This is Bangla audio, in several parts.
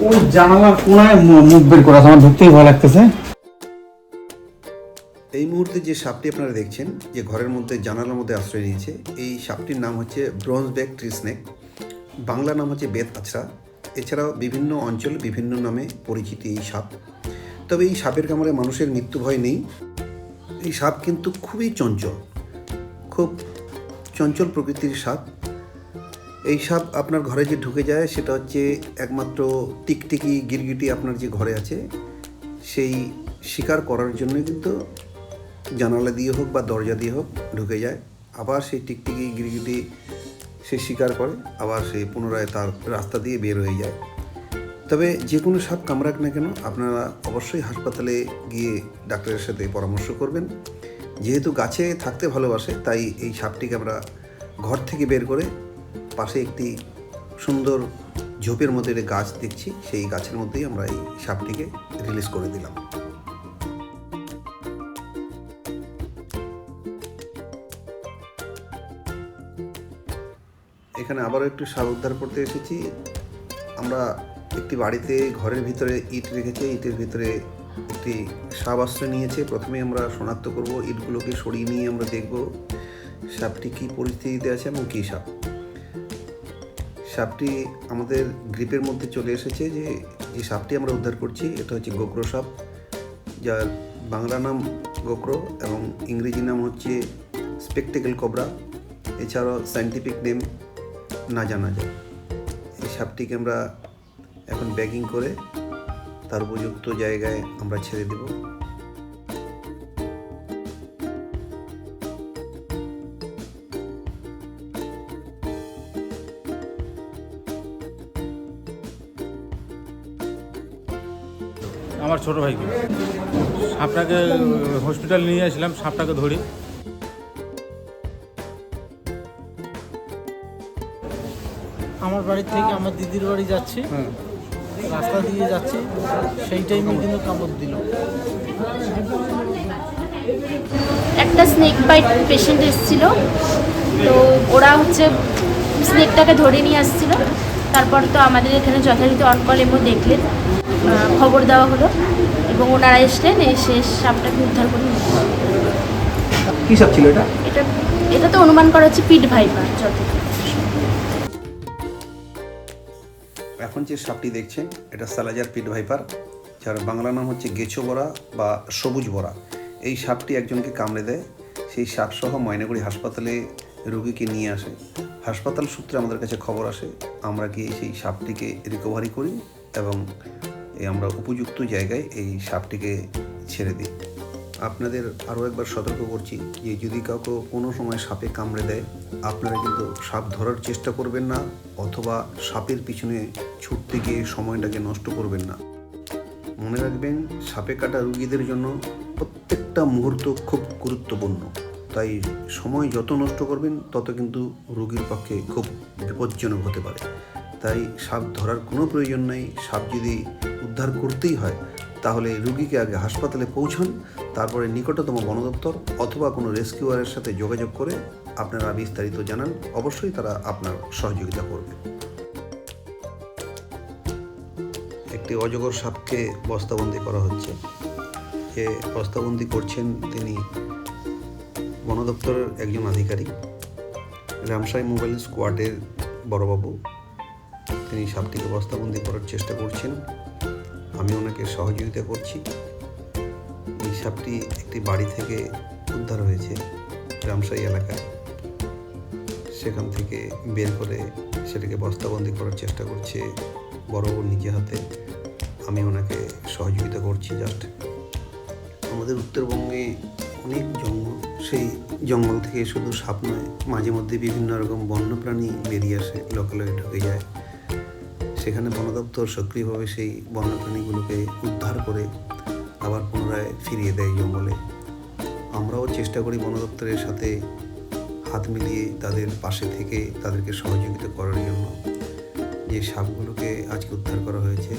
ওই জানালার কোনায় মুখ বের করা আমার ঢুকতেই ভয় লাগতেছে। এই মুহূর্তে যে সাপটি আপনারা দেখছেন, যে ঘরের মধ্যে জানালার মধ্যে আশ্রয় নিয়েছে, এই সাপটির নাম হচ্ছে bronze back tree snake, Bangla নাম হচ্ছে বেত আছড়া। এছাড়াও বিভিন্ন অঞ্চল বিভিন্ন নামে পরিচিত এই সাপ। তবে এই সাপের কামড়ে মানুষের মৃত্যু ভয় নেই। এই সাপ কিন্তু খুবই চঞ্চল, খুব চঞ্চল প্রকৃতির সাপ। এই সাপ আপনার ঘরে যে ঢুকে যায় সেটা হচ্ছে একমাত্র টিকটিকি গিরগিটি আপনার যে ঘরে আছে সেই শিকার করার জন্যই কিন্তু জানালা দিয়ে হোক বা দরজা দিয়ে হোক ঢুকে যায়। আবার সেই টিকটিকি গিরগিটি সে শিকার করে, আবার সে পুনরায় তার রাস্তা দিয়ে বের হয়ে যায়। তবে যে কোনো সাপ কামড়াক না কেন আপনারা অবশ্যই হাসপাতালে গিয়ে ডাক্তারের সাথে পরামর্শ করবেন। যেহেতু গাছে থাকতে ভালোবাসে, তাই এই সাপটিকে আমরা ঘর থেকে বের করে পাশে একটি সুন্দর ঝোপের মধ্যে একটা গাছ দেখছি, সেই গাছের মধ্যেই আমরা এই সাপটিকে রিলিজ করে দিলাম। এখানে আবারও একটু সাপ উদ্ধার করতে এসেছি। আমরা একটি বাড়িতে ঘরের ভিতরে ইট রেখেছি, ইটের ভিতরে একটি সাপ আশ্রয় নিয়েছে। প্রথমে আমরা শনাক্ত করব, ইটগুলোকে সরিয়ে নিয়ে আমরা দেখব সাপটি কী পরিস্থিতিতে আছে এবং কী সাপ। সাপটি আমাদের গ্রিপের মধ্যে চলে এসেছে। যে সাপটি আমরা উদ্ধার করছি এটা হচ্ছে গোকরো সাপ, যার বাংলা নাম গোকরো এবং ইংরেজি নাম হচ্ছে স্পেকটেকল কোবরা। এছাড়াও সায়েন্টিফিক নেম না জানা যায়। এই সাপটিকে আমরা এখন ব্যাগিং করে তার উপযুক্ত জায়গায় আমরা ছেড়ে দেব। আমার ছোট ভাইকে সাপটাকে হসপিটাল নিয়ে আসলাম, সাপটাকে ধরি। আমার বাড়ি থেকে আমার দিদির বাড়ি যাচ্ছি, রাস্তা দিয়ে যাচ্ছি, সেই টাইমে কিন্তু কামড় দিল। একটা স্নেক বাইট পেশেন্ট এসেছিল, তো ওরা হচ্ছে স্নেকটাকে ধরে নিয়ে আসছিল। তারপর তো আমাদের এখানে যথারীতি অনকল এমও দেখলেন, খবর দেওয়া হলো এবং ওনারা এসলেন, এসে সাপটাকে উদ্ধার করে নিয়ে গেলেন। কী সাপ ছিল এটা? এটা তো অনুমান করা হচ্ছে পিট ভাইপার। যতটুকু এখন যে সাপটি দেখছেন এটা সালাজার পিট ভাইপার, যার বাংলা নাম হচ্ছে গেছো বরা বা সবুজ বরা। এই সাপটি একজনকে কামড়ে দেয়। সেই সাপসহ ময়নাগুড়ি হাসপাতালে রোগীকে নিয়ে আসে। হাসপাতাল সূত্রে আমাদের কাছে খবর আসে, আমরা গিয়ে সেই সাপটিকে রিকভারি করি এবং আমরা উপযুক্ত জায়গায় এই সাপটিকে ছেড়ে দিই। আপনাদের আরও একবার সতর্ক করছি যে যদি কাউকে কোনো সময় সাপে কামড়ে দেয়, আপনারা কিন্তু সাপ ধরার চেষ্টা করবেন না, অথবা সাপের পিছনে ছুটতে গিয়ে সময়টাকে নষ্ট করবেন না। মনে রাখবেন, সাপে কাটা রোগীদের জন্য প্রত্যেকটা মুহূর্ত খুব গুরুত্বপূর্ণ। তাই সময় যত নষ্ট করবেন তত কিন্তু রোগীর পক্ষে খুব বিপজ্জনক হতে পারে। তাই সাপ ধরার কোনো প্রয়োজন নেই। সাপ যদি উদ্ধার করতেই হয় তাহলে রোগীকে আগে হাসপাতালে পৌঁছান, তারপরে নিকটতম বন দপ্তর অথবা কোনো রেস্কিউয়ারের সাথে যোগাযোগ করে আপনারা বিস্তারিত জানান। অবশ্যই তারা আপনার সহযোগিতা করবে। একটি অজগর সাপকে বস্তাবন্দি করা হচ্ছে। যে বস্তাবন্দি করছেন তিনি বন দপ্তরের একজন আধিকারিক, রামসাই মোবাইল স্কোয়াডের বড়বাবু। তিনি সাপটিকে বস্তাবন্দি করার চেষ্টা করছেন, আমি ওনাকে সহযোগিতা করছি। এই সাপটি একটি বাড়ি থেকে উদ্ধার হয়েছে রামসাই এলাকায়, সেখান থেকে বের করে সেটাকে বস্তাবন্দি করার চেষ্টা করছে বড়বাবুর নিজে হাতে। আমি ওনাকে সহযোগিতা করছি। জাস্ট আমাদের উত্তরবঙ্গে অনেক জঙ্গল, সেই জঙ্গল থেকে শুধু সাপ নয়, মাঝে মধ্যে বিভিন্ন রকম বন্যপ্রাণী বেরিয়ে আসে, লোকালয়ে ঢুকে যায়। সেখানে বন দপ্তর সক্রিয়ভাবে সেই বন্যপ্রাণীগুলোকে উদ্ধার করে আবার পুনরায় ফিরিয়ে দেয় জঙ্গলে। আমরাও চেষ্টা করি বন দপ্তরের সাথে হাত মিলিয়ে তাদের পাশে থেকে তাদেরকে সহযোগিতা করার জন্য। যে সাপগুলোকে আজকে উদ্ধার করা হয়েছে,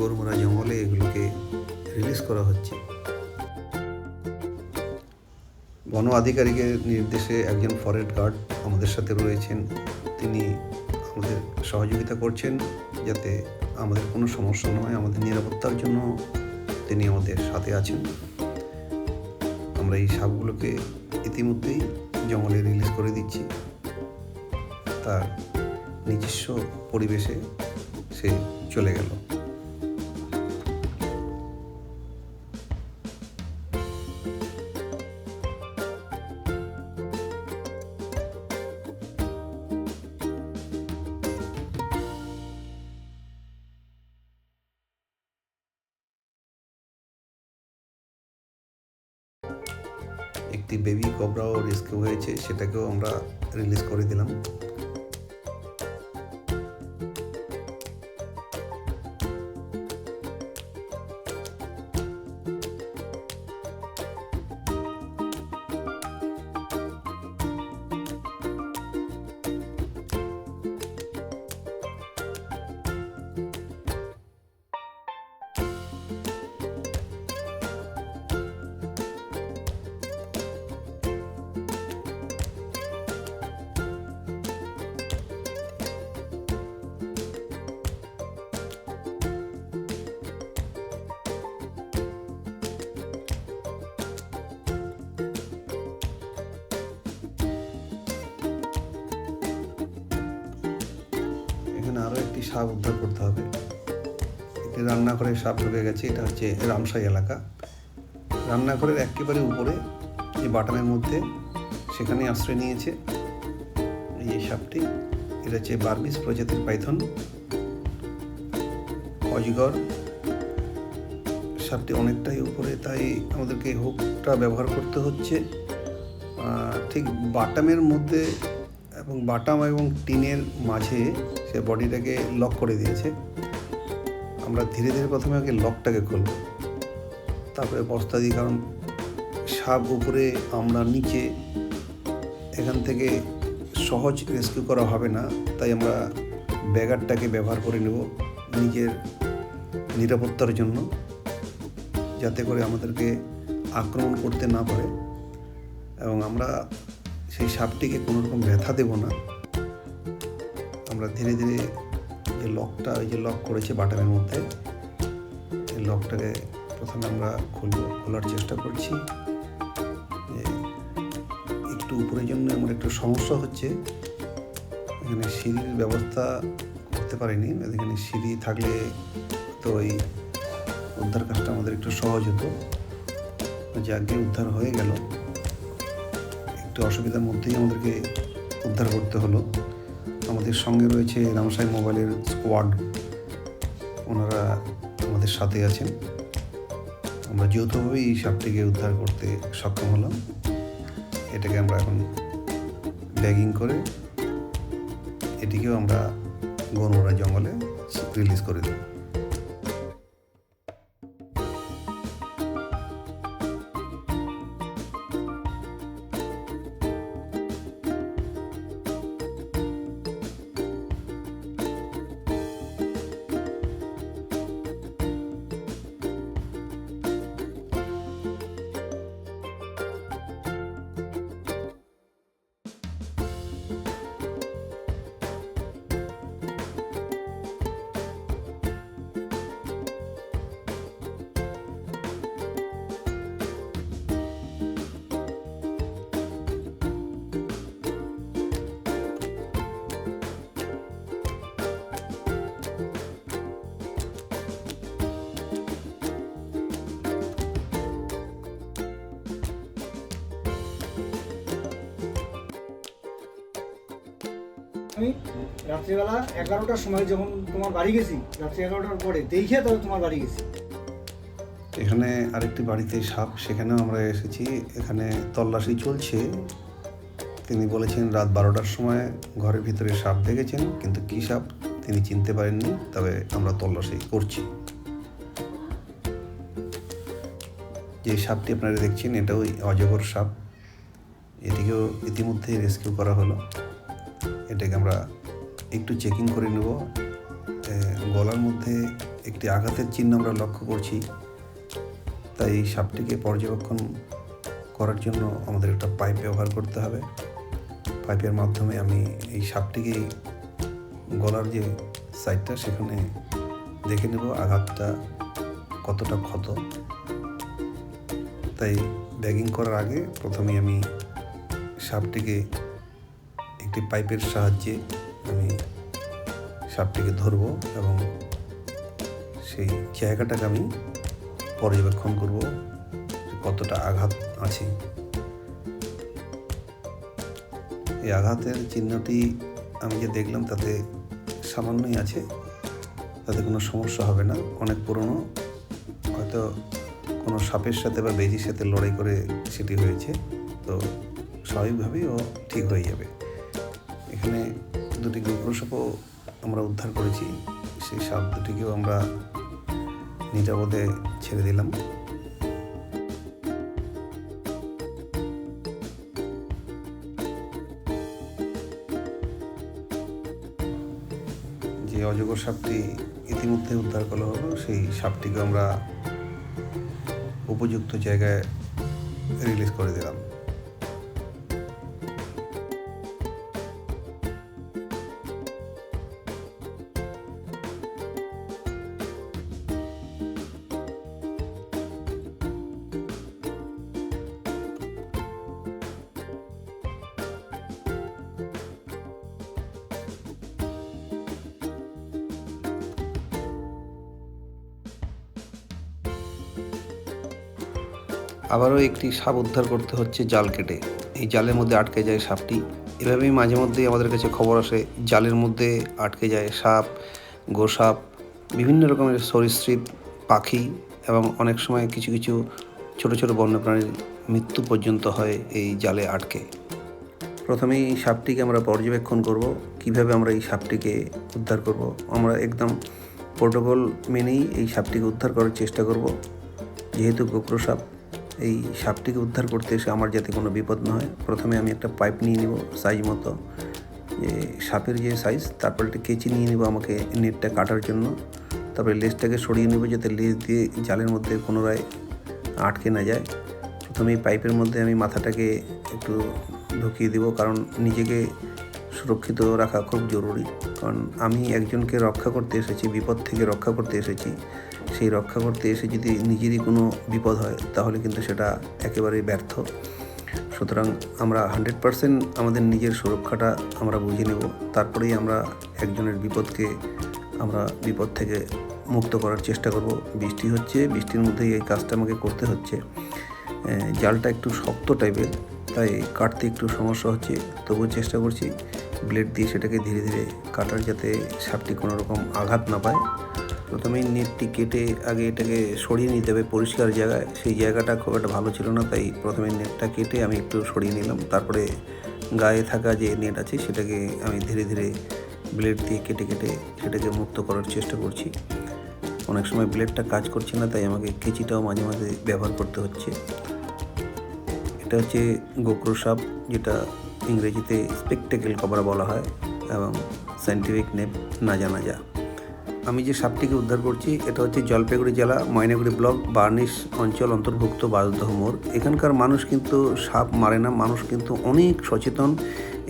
গরুমারা জঙ্গলে এগুলোকে রিলিজ করা হচ্ছে। বন আধিকারিকের নির্দেশে একজন ফরেস্ট গার্ড আমাদের সাথে রয়েছেন, তিনি আমাদের সহযোগিতা করছেন যাতে আমাদের কোনো সমস্যা নয়, আমাদের নিরাপত্তার জন্য তিনি আমাদের সাথে আছেন। আমরা এই সাপগুলোকে ইতিমধ্যেই জঙ্গলে রিলিজ করে দিচ্ছি, তার নিজস্ব পরিবেশে সে চলে গেল। একটি বেবি কবরাও রেস্কিউ হয়েছে, সেটাকেও আমরা রিলিজ করে দিলাম। এখানে আরও একটি সাপ উদ্ধার করতে হবে। একটি রান্নাঘরে সাপ ঢুকে গেছে, এটা হচ্ছে রামসাই এলাকা। রান্নাঘরের একেবারে উপরে যে বাটামের মধ্যে, সেখানে আশ্রয় নিয়েছে এই সাপটি। এটা হচ্ছে বার্মিস প্রজাতির পাইথন অজগর। সাপটি অনেকটাই উপরে, তাই আমাদেরকে হুকটা ব্যবহার করতে হচ্ছে। ঠিক বাটামের মধ্যে এবং বাটাম এবং টিনের মাঝে সে বডিটাকে লক করে দিয়েছে। আমরা ধীরে ধীরে প্রথমে আগে লকটাকে খুলব, তারপরে বস্তা দিই, কারণ সাপ উপরে আমরা নিচে, এখান থেকে সহজ রেস্কিউ করা হবে না। তাই আমরা ব্যাগারটাকে ব্যবহার করে নেব নিজের নিরাপত্তার জন্য, যাতে করে আমাদেরকে আক্রমণ করতে না পারে এবং আমরা সেই সাপটিকে কোনো রকম ব্যথা দেব না। আমরা ধীরে ধীরে যে লকটা, ওই যে লক করেছে বাটামের মধ্যে, এই লকটাকে প্রথমে আমরা খোলার চেষ্টা করছি। একটু উপরের জন্য আমার একটু সমস্যা হচ্ছে, এখানে সিঁড়ির ব্যবস্থা করতে পারিনি। এখানে সিঁড়ি থাকলে তো এই উদ্ধার কাজটা আমাদের একটু সহজ হতো। যাকে উদ্ধার হয়ে গেল, একটু অসুবিধার মধ্যেই আমাদেরকে উদ্ধার করতে হলো। আমাদের সঙ্গে রয়েছে রামসাই মোবাইলের স্কোয়াড, ওনারা আমাদের সাথে আছেন। আমরা যৌথভাবেই এই সাপটিকে উদ্ধার করতে সক্ষম হলাম। এটাকে আমরা এখন ব্যাগিং করে এটিকেও আমরা গনমরা জঙ্গলে রিলিজ করে দেব। আমি রাত্রিবেলা 11টার সময় যখন তোমার বাড়ি গেছি, রাত্রি 11টার পরে দেখে তবে তোমার বাড়ি গেছি। এখানে আরেকটি বাড়িতে সাপ, সেখানেও আমরা এসেছি। এখানে তল্লাশি চলছে। তিনি বলেছেন রাত 12টার সময় ঘরের ভিতরে সাপ দেখেছেন, কিন্তু কী সাপ তিনি চিনতে পারেননি। তবে আমরা তল্লাশি করছি। যে সাপটি আপনারা দেখছেন, এটা ওই অজগর সাপ। এটিকেও ইতিমধ্যেই রেস্কিউ করা হলো। এটাকে আমরা একটু চেকিং করে নেব। গলার মধ্যে একটি আঘাতের চিহ্ন আমরা লক্ষ্য করছি, তাই এই সাপটিকে পর্যবেক্ষণ করার জন্য আমাদের একটা পাইপ ব্যবহার করতে হবে। পাইপের মাধ্যমে আমি এই সাপটিকে গলার যে সাইডটা, সেখানে দেখে নেব আঘাতটা কতটা ক্ষত। তাই ব্যাগিং করার আগে প্রথমে আমি সাপটিকে একটি পাইপের সাহায্যে আমি সাপটিকে ধরব এবং সেই জায়গাটাকে আমি পর্যবেক্ষণ করব কতটা আঘাত আছে। এই আঘাতের চিহ্নটি আমি যে দেখলাম তাতে সামান্যই আছে, তাতে কোনো সমস্যা হবে না। অনেক পুরনো, হয়তো কোনো সাপের সাথে বা বেজির সাথে লড়াই করে সেটি হয়েছে, তো স্বাভাবিকভাবেই ও ঠিক হয়ে যাবে। এখানে দুটি গোগ্র সাপও আমরা উদ্ধার করেছি, সেই সাপ দুটিকেও আমরা নিরাপদে ছেড়ে দিলাম। যে অজগর সাপটি ইতিমধ্যে উদ্ধার করা হলো, সেই সাপটিকে আমরা উপযুক্ত জায়গায় রিলিজ করে দিলাম। আবারও একটি সাপ উদ্ধার করতে হচ্ছে জাল কেটে। এই জালের মধ্যে আটকে যায় সাপটি। এভাবেই মাঝে মধ্যেই আমাদের কাছে খবর আসে জালের মধ্যে আটকে যায় সাপ, গোসাপ, বিভিন্ন রকমের সরীসৃপ, পাখি এবং অনেক সময় কিছু কিছু ছোট ছোট বন্যপ্রাণীর মৃত্যু পর্যন্ত হয় এই জালে আটকে। প্রথমেই এই সাপটিকে আমরা পর্যবেক্ষণ করব, কিভাবে আমরা এই সাপটিকে উদ্ধার করব। আমরা একদম প্রোটোকল মেনেই এই সাপটিকে উদ্ধার করার চেষ্টা করব। যেহেতু গোগ্র সাপ, এই সাপটিকে উদ্ধার করতে এসে আমার যাতে কোনো বিপদ না হয়, প্রথমে আমি একটা পাইপ নিয়ে নেব সাইজ মতো, যে সাপের যে সাইজ, তারপর একটা কেচি নিয়ে নেব আমাকে নেটটা কাটার জন্য। তারপরে লেজটাকে সরিয়ে নেব যাতে লেজ দিয়ে জালের মধ্যে পুনরায় আটকে না যায়। প্রথমে এই পাইপের মধ্যে আমি মাথাটাকে একটু ঢুকিয়ে দেব, কারণ নিজেকে সুরক্ষিত রাখা খুব জরুরি। কারণ আমি একজনকে রক্ষা করতে এসেছি, বিপদ থেকে রক্ষা করতে এসেছি। সেই রক্ষা করতে এসে যদি নিজেরই কোনো বিপদ হয় তাহলে কিন্তু সেটা একেবারেই ব্যর্থ। সুতরাং আমরা 100% আমাদের নিজের সুরক্ষাটা আমরা বুঝে নেব, তারপরেই আমরা একজনের বিপদকে আমরা বিপদ থেকে মুক্ত করার চেষ্টা করব। বৃষ্টি হচ্ছে, বৃষ্টির মধ্যেই এই কাজটা আমাকে করতে হচ্ছে। জালটা একটু শক্ত টাইপের, তাই কাটতে একটু সমস্যা হচ্ছে, তবুও চেষ্টা করছি ব্লেড দিয়ে সেটাকে ধীরে ধীরে কাটার, যাতে সাপটি কোনো রকম আঘাত না পায়। প্রথমেই নেটটি কেটে আগে এটাকে সরিয়ে নিতে হবে পরিষ্কার জায়গায়। সেই জায়গাটা খুব একটা ভালো ছিল না, তাই প্রথমে নেটটা কেটে আমি একটু সরিয়ে নিলাম। তারপরে গায়ে থাকা যে নেট আছে সেটাকে আমি ধীরে ধীরে ব্লেড দিয়ে কেটে কেটে সেটাকে মুক্ত করার চেষ্টা করছি। অনেক সময় ব্লেডটা কাজ করছে না, তাই আমাকে কেচিটাও মাঝে মাঝে ব্যবহার করতে হচ্ছে। এটা হচ্ছে গোগ্র সাপ, যেটা ইংরেজিতে স্পেকটেকেল কবরা বলা হয় এবং সায়েন্টিফিক নেম নাজা। আমি যে সাপটিকে উদ্ধার করছি এটা হচ্ছে জলপাইগুড়ি জেলা ময়নাগুড়ি ব্লক বার্নিশ অঞ্চল অন্তর্ভুক্ত বাজদহ মোড়। এখানকার মানুষ কিন্তু সাপ মারে না, মানুষ কিন্তু অনেক সচেতন।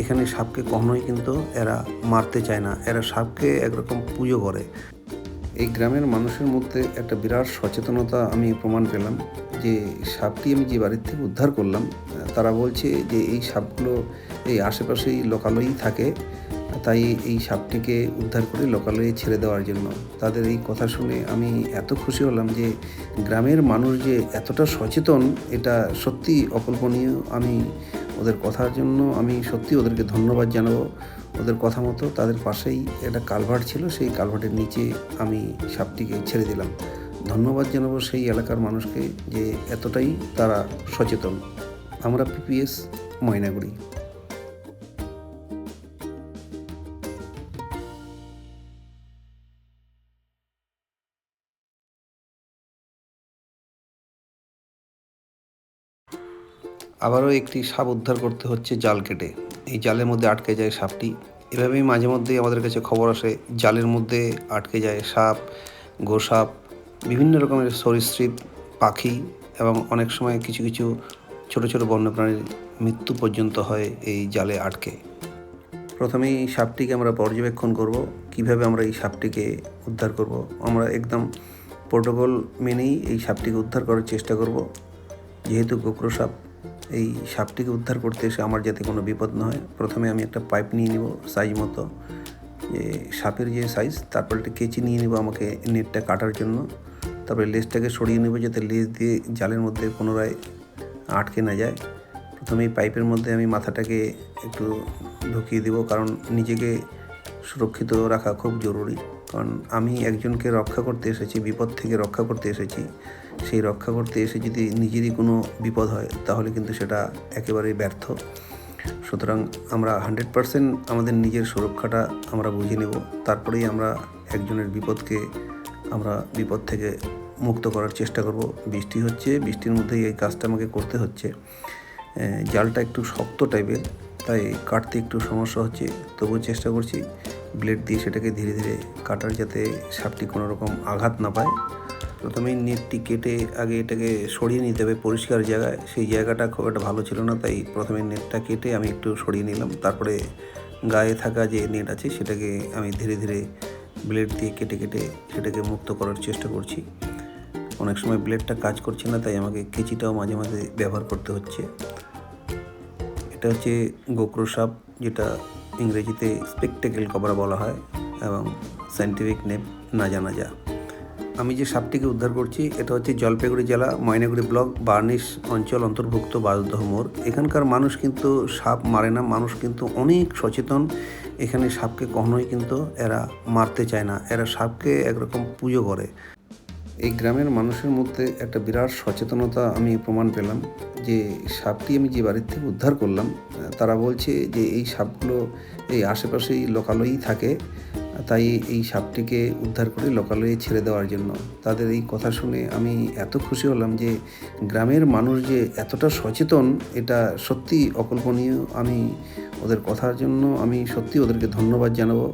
এখানে সাপকে কখনোই কিন্তু এরা মারতে চায় না, এরা সাপকে একরকম পুজো করে। এই গ্রামের মানুষের মধ্যে একটা বিরাট সচেতনতা আমি প্রমাণ পেলাম। যে সাপটি আমি যে বাড়ির থেকে উদ্ধার করলাম, তারা বলছে যে এই সাপগুলো এই আশেপাশেই লোকালয়েই থাকে, তাই এই সাপটিকে উদ্ধার করে লোকালয়ে ছেড়ে দেওয়ার জন্য। তাদের এই কথা শুনে আমি এত খুশি হলাম যে গ্রামের মানুষ যে এতটা সচেতন, এটা সত্যি অকল্পনীয়। আমি ওদের কথার জন্য আমি সত্যি ওদেরকে ধন্যবাদ জানাবো। ওদের কথা মতো তাদের পাশেই একটা কালভার্ট ছিল, সেই কালভার্টের নিচে আমি সাপটিকে ছেড়ে দিলাম। ধন্যবাদ জানাবো সেই এলাকার মানুষকে যে এতটাই তারা সচেতন। আমরা পিপিএস ময়নাগুড়ি। আবারও একটি সাপ উদ্ধার করতে হচ্ছে জাল কেটে। এই জালের মধ্যে আটকে যায় সাপটি। এভাবেই মাঝে মধ্যেই আমাদের কাছে খবর আসে জালের মধ্যে আটকে যায় সাপ, গোসাপ, বিভিন্ন রকমের সরীসৃপ, পাখি এবং অনেক সময় কিছু কিছু ছোট ছোট বন্যপ্রাণীর মৃত্যু পর্যন্ত হয় এই জালে আটকে। প্রথমেই সাপটিকে আমরা পর্যবেক্ষণ করব, কিভাবে আমরা এই সাপটিকে উদ্ধার করব। আমরা একদম প্রোটোকল মেনেই এই সাপটিকে উদ্ধার করার চেষ্টা করব। যেহেতু গোকরো সাপ, এই সাপটিকে উদ্ধার করতে এসে আমার যাতে কোনো বিপদ না হয়, প্রথমে আমি একটা পাইপ নিয়ে নিব সাইজ মতো, যে সাপের যে সাইজ, তারপর একটা কেচি নিয়ে নেব আমাকে নেটটা কাটার জন্য। তারপরে লেজটাকে সরিয়ে নেব যাতে লেজ দিয়ে জালের মধ্যে পুনরায় আটকে না যায়। প্রথমে এই পাইপের মধ্যে আমি মাথাটাকে একটু ঢুকিয়ে দেব, কারণ নিজেকে সুরক্ষিত রাখা খুব জরুরি। কারণ আমি একজনকে রক্ষা করতে এসেছি, বিপদ থেকে রক্ষা করতে এসেছি। সেই রক্ষা করতে এসে যদি নিজেরই কোনো বিপদ হয় তাহলে কিন্তু সেটা একেবারেই ব্যর্থ। সুতরাং আমরা 100% আমাদের নিজের সুরক্ষাটা আমরা বুঝে নেব, তারপরেই আমরা একজনের বিপদকে আমরা বিপদ থেকে মুক্ত করার চেষ্টা করব। বৃষ্টি হচ্ছে, বৃষ্টির মধ্যেই এই কাজটা আমাকে করতে হচ্ছে। জালটা একটু শক্ত টাইপের, তাই কাটতে একটু সমস্যা হচ্ছে, তবুও চেষ্টা করছি ব্লেড দিয়ে সেটাকে ধীরে ধীরে কাটার, যাতে সাপটি কোনো রকম আঘাত না পায়। প্রথমেই নেটটি কেটে আগে এটাকে সরিয়ে নিতে হবে পরিষ্কার জায়গায়। সেই জায়গাটা খুব একটা ভালো ছিল না, তাই প্রথমে নেটটা কেটে আমি একটু সরিয়ে নিলাম। তারপরে গায়ে থাকা যে নেট আছে সেটাকে আমি ধীরে ধীরে ব্লেড দিয়ে কেটে কেটে সেটাকে মুক্ত করার চেষ্টা করছি। অনেক সময় ব্লেডটা কাজ করছে না, তাই আমাকে কেচিটাও মাঝে মাঝে ব্যবহার করতে হচ্ছে। এটা হচ্ছে গোকরো সাপ, যেটা ইংরেজিতে স্পেকটেকেল কবরা বলা হয় এবং সায়েন্টিফিক নেম নাজা। আমি যে সাপটিকে উদ্ধার করছি এটা হচ্ছে জলপাইগুড়ি জেলা ময়নাগুড়ি ব্লক বার্নিশ অঞ্চল অন্তর্ভুক্ত বাজদহ মোড়। এখানকার মানুষ কিন্তু সাপ মারে না, মানুষ কিন্তু অনেক সচেতন। এখানে সাপকে কখনোই কিন্তু এরা মারতে চায় না, এরা সাপকে একরকম পুজো করে। এই গ্রামের মানুষের মধ্যে একটা বিরাট সচেতনতা আমি প্রমাণ পেলাম, যে সাপটি আমি যে বাড়ির থেকে উদ্ধার করলাম তারা বলছে যে এই সাপগুলো এই আশেপাশেই লোকালয়েই থাকে, তাই এই সাপটিকে উদ্ধার করে লোকালয়ে ছেড়ে দেওয়ার জন্য। তাদের এই কথা শুনে আমি এত খুশি হলাম যে গ্রামের মানুষ যে এতটা সচেতন, এটা সত্যি অকল্পনীয়। আমি ওদের কথার জন্য আমি সত্যি ওদেরকে ধন্যবাদ জানাবো।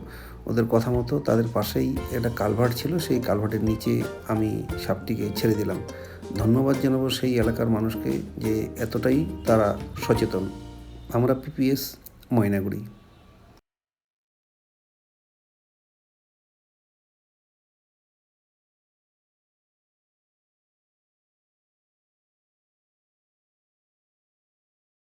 ওদের কথা মতো তাদের পাশেই একটা কালভার্ট ছিল, সেই কালভার্টের নিচে আমি সাপটিকে ছেড়ে দিলাম। ধন্যবাদ জানাবো সেই এলাকার মানুষকে যে এতটাই তারা সচেতন। আমরা পিপিএস ময়নাগুড়ি।